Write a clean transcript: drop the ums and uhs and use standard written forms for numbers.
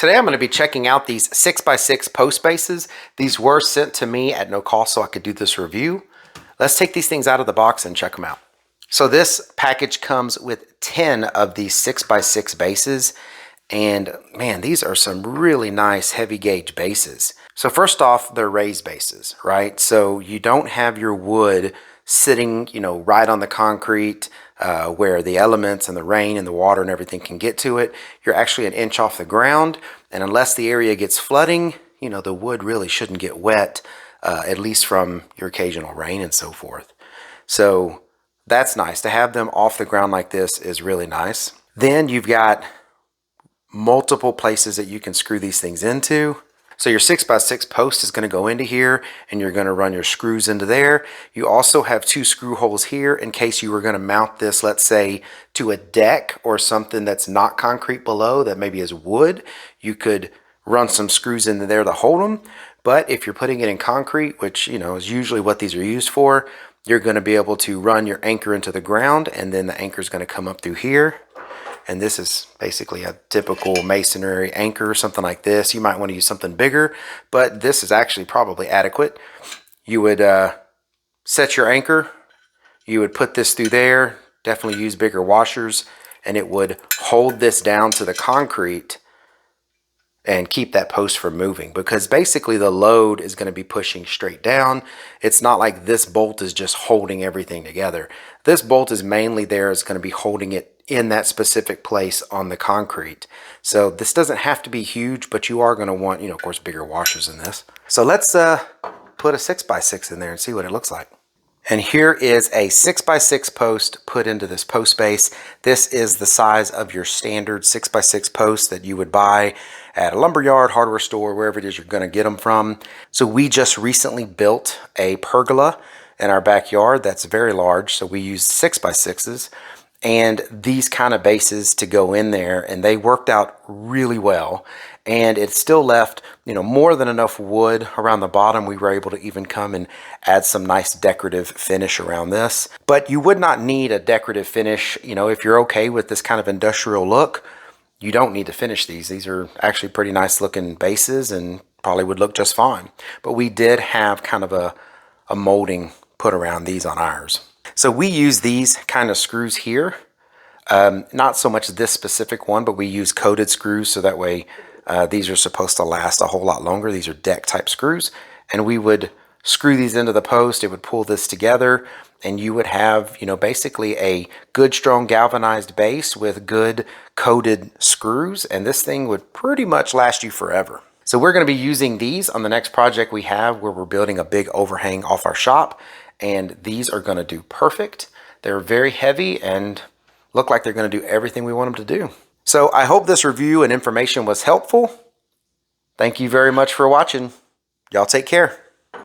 Today I'm going to be checking out these 6x6 post bases. These were sent to me at no cost so I could do this review. Let's take these things out of the box and check them out. So this package comes with 10 of these 6x6 bases. And man, these are some really nice heavy gauge bases. So first off, they're raised bases, right? So you don't have your wood sitting, right on the concrete where the elements and the rain and the water and everything can get to it. You're actually an inch off the ground, and unless the area gets flooding, the wood really shouldn't get wet, at least from your occasional rain and so forth. So that's nice. To have them off the ground like this is really nice. Then you've got multiple places that you can screw these things into. So your 6x6 post is going to go into here, and you're going to run your screws into there. You also have 2 screw holes here in case you were going to mount this, let's say, to a deck or something that's not concrete below that maybe is wood. You could run some screws into there to hold them. But if you're putting it in concrete, which is usually what these are used for, you're going to be able to run your anchor into the ground, and then the anchor is going to come up through here. And this is basically a typical masonry anchor or something like this. You might want to use something bigger, but this is actually probably adequate. You would set your anchor. You would put this through there. Definitely use bigger washers, and it would hold this down to the concrete and keep that post from moving, because basically the load is going to be pushing straight down. It's not like this bolt is just holding everything together. This bolt is mainly there, is going to be holding it in that specific place on the concrete. So this doesn't have to be huge, but you are going to want, of course, bigger washers in this. So let's put a 6x6 in there and see what it looks like. And here is a 6x6 post put into this post base. This is the size of your standard 6x6 post that you would buy at a lumberyard, hardware store, wherever it is you're going to get them from. So we just recently built a pergola in our backyard that's very large. So we used 6x6s and these kind of bases to go in there, and they worked out really well. And it still left, more than enough wood around the bottom. We were able to even come and add some nice decorative finish around this. But you would not need a decorative finish, if you're okay with this kind of industrial look. You don't need to finish these. These are actually pretty nice looking bases and probably would look just fine. But we did have kind of a molding put around these on ours. So we use these kind of screws here. Not so much this specific one, but we use coated screws, so that way these are supposed to last a whole lot longer. These are deck type screws, and we would screw these into the post. It would pull this together, and you would have, basically a good strong galvanized base with good coated screws, and this thing would pretty much last you forever. So we're going to be using these on the next project we have, where we're building a big overhang off our shop, and these are going to do perfect. They're very heavy and look like they're going to do everything we want them to do. So I hope this review and information was helpful. Thank you very much for watching. Y'all take care.